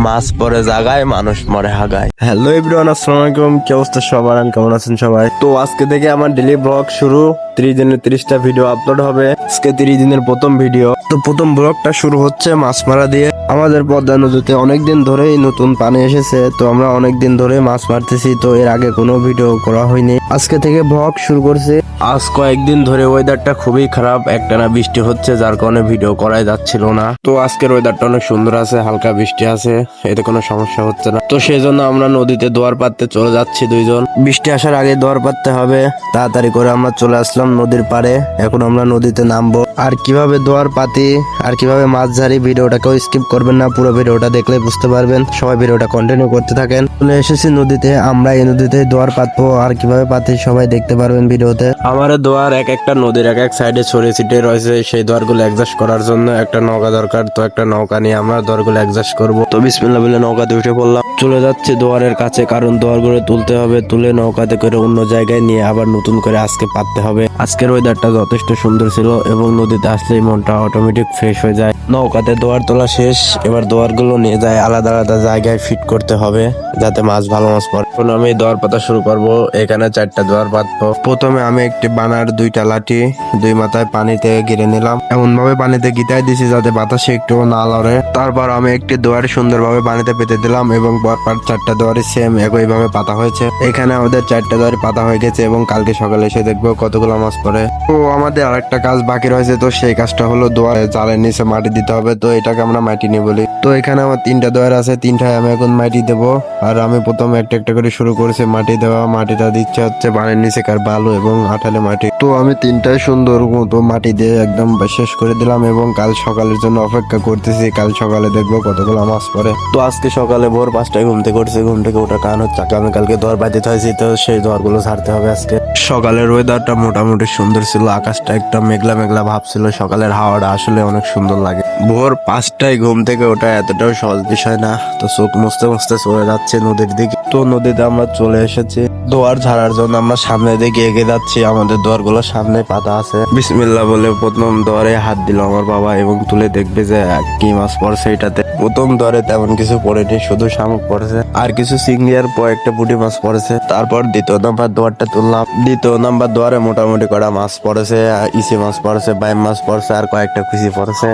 মাছ পরে জাগায়, মানুষ মরে হাগায়। হ্যালো এভরিওয়ান, আসসালামু আলাইকুম। কি অবস্থা সবার? কেমন আছেন সবাই? তো আজকে থেকে আমার ডেইলি ব্লগ শুরু। 30 দিনে 30টা ভিডিও আপলোড হবে। আজকে 30 দিনের প্রথম ভিডিও। তো প্রথম ব্লগটা শুরু হচ্ছে মাছ মারা দিয়ে। আমাদের পদ্মা নদীতে অনেকদিন ধরেই নতুন পানি এসেছে, তো আমরা অনেকদিন ধরে মাছ মারতেছি। তো এর আগে কোনো ভিডিও করা হয়নি, আজকে থেকে ব্লগ শুরু করছি। আজ কয়েকদিন ধরে ওয়েদারটা খুবই খারাপ, একটানা বৃষ্টি হচ্ছে, যার কারণে ভিডিও করাই যাচ্ছিল না। তো আজকের ওয়েদারটা অনেক সুন্দর আছে, হালকা বৃষ্টি আছে, এতে কোনো সমস্যা হচ্ছে না। তো সেই জন্য আমরা নদীতে দোয়ার পাততে চলে যাচ্ছি দুইজন। বৃষ্টি আসার আগে দোয়ার পাততে হবে, তাড়াতাড়ি করে আমরা চলে আসলাম নদীর পাড়ে। এখন আমরা নদীতে নামবো। আর কিভাবে দোয়ার পাতি আর কিভাবে মাছ ধরি, ভিডিওটা কেউ স্কিপ করবেন না, পুরো ভিডিওটা দেখলে বুঝতে পারবেন। সবাই ভিডিওটা কন্টিনিউ করতে থাকেন। চলে এসেছি নদীতে, আমরা এই নদীতে দোয়ার পাতবো, আর কিভাবে পাতি সবাই দেখতে পারবেন ভিডিওতে। আমার দোয়ার এক একটা নদীর এক এক সাইডে ছড়িয়ে ছিটিয়ে রয়েছে, সেই দোয়ারগুলো অ্যাডজাস্ট করার জন্য একটা নৌকা দরকার। তো একটা নৌকা নিয়ে আমরা দোয়ারগুলো অ্যাডজাস্ট করবো। তো বিসমিল্লাহ বলে নৌকাতে উঠে পড়লাম, চলে যাচ্ছে দোয়ারের কাছে, কারণ দোয়ারগুলো তুলতে হবে, তুলে নৌকাতে করে অন্য জায়গায় নিয়ে আবার নতুন করে আজকে পাততে হবে। আজকের ওয়েদারটা যথেষ্ট সুন্দর ছিল এবং নদীতে আসলেই মনটা অটোমেটিক ফ্রেশ হয়ে যায়। নৌকাতে দোয়ার তোলা শেষ, এবার দোয়ারগুলো নিয়ে যায় আলাদা আলাদা জায়গায় ফিট করতে হবে, যাতে মাছ ভালো মাছ পড়ে। এখন আমি দোয়ার পাতা শুরু করব। এখানে 4টা দোয়ার পাতবো। প্রথমে আমি একটি বানার 2টা লাঠি 2 মাথায় পানিতে গিরে নিলাম, এমন ভাবে পানিতে গিটাই দিছি যাতে বাতাসে একটু না লড়ে। তারপর আমি একটি দোয়ার সুন্দরভাবে পানিতে পেতে দিলাম এবং পরপর 4টা দোয়ারই সেম একই ভাবে পাতা হয়েছে। এখানে আমাদের 4টা দোয়ার পাতা হয়ে গেছে এবং কালকে সকালে এসে দেখবো কতগুলো মাছ পড়ে। তো আমাদের আরেকটা কাজ বাকি রয়েছে, তো সেই কাজটা হলো দোয়ার জালের নিচে মাটি দিতে হবে। তো এটাকে আমরা মাটি নিয়ে বলি। তো এখানে আমার 3টা দোয়ার আছে, 3টায় আমি এখন মাটি দেবো। আর আমি প্রথমে একটা একটা করে শুরু করেছি মাটি দেওয়া। মাটিটা দিচ্ছে হচ্ছে পানির নিচেকার বালু এবং আঠালে মাটি। তো আমি 3টায় সুন্দর মতো মাটি দিয়ে একদম শেষ করে দিলাম এবং কাল সকালের জন্য অপেক্ষা করতেছি। কাল সকালে দেখবো কতগুলো মাছ পড়ে। তো আজকে সকালে ভোর 5টায় ঘুম থেকে উঠছি, ঘুম থেকে ওঠার কারণ হচ্ছে আমি কালকে দোয়ার পাতিতে হয়েছি, তো সেই দোয়ারগুলো ছাড়তে হবে আজকে। সকালের ওয়েদারটা মোটামুটি সুন্দর ছিল, আকাশটা একটা মেঘলা মেঘলা ভাব ছিল। সকালের হাওয়াটা আসলে অনেক সুন্দর লাগে। ভোর 5টায় ঘুম থেকে ওঠা এতটাও সহজ বিষয় না। তো চোখ মুছতে মুছতে চলে যাচ্ছে নদীর দিকে। তো নদীতে আমরা চলে এসেছি, দোয়ার ঝাড়ার জন্য আমরা সামনের দিকে এগিয়ে যাচ্ছি। আমাদের দোয়ারগুলো সামনে পাতা আছে। বিসমিল্লাহ বলে প্রথম দোয়ারে হাত দিল আমার বাবা এবং তুলে দেখবে যে কি মাছ পড়ছে এটাতে। প্রথম দোয়ারে তেমন কিছু পড়েনি, শুধু শামুক পড়েছে আর কিছু চিংড়ি আর একটা পুঁটি মাছ পড়েছে। তারপর দ্বিতীয় নাম্বার দোয়ারটা তুললাম। দ্বিতীয় নাম্বার দোয়ারে মোটামুটি কটা মাছ পড়েছে, ইসে মাছ পড়েছে, বাইম মাছ পড়েছে আর কয়েকটা কুচি পড়েছে।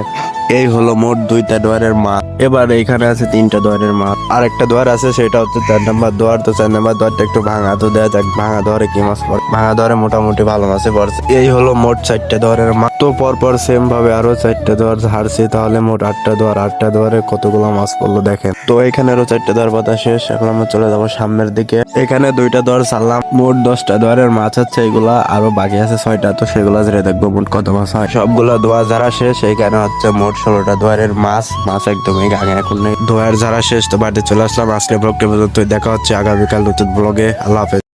এই হলো মোট 2টা দোয়ারের মাছ। এবার এখানে আছে 3টা দোয়ারের মাছ। আর একটা দোয়ার আছে, সেটা হচ্ছে 4 নাম্বার দোয়ার। তো 4 নাম্বার দোয়ারটা একটু ভাঙা, তো দেওয়া যাক ভাঙা দোয়ারে কি মাছ পড়ে। ভাঙা দোয়ারে মোটামুটি ভালো মাছে পড়ছে। এই হলো মোট 4টা দোয়ারের মাছ। তো পরপর সেম ভাবে আরো 4টা দোয়ার হারছি, তাহলে মোট 8টা দোয়ার। 8টা দোয়ারে কতগুলো মাছ পড়লো দেখেন। তো এখানে আরো 4টা দোয়ার পাতা শেষ, এখন আমরা চলে যাবো সামনের দিকে। এখানে 2টা দোয়ার ছাড়লাম, মোট 10টা দোয়ারের মাছ হচ্ছে এগুলা, আরো বাকি আছে 6টা। তো সেগুলা ধরে দেখবো মোট কত মাছ হয়। সবগুলো দোয়া যারা শেষ, এখানে হচ্ছে মোট 16টা দোয়ারের মাছ। মাছ একদমই গাঙে এখন নেই। দোয়ার যারা শেষ, তো বাড়িতে চলে আসলাম। আজকে ব্লগটি পর্যন্ত, দেখা হচ্ছে আগামীকাল নতুন ব্লগে। আল্লাহ হাফেজ।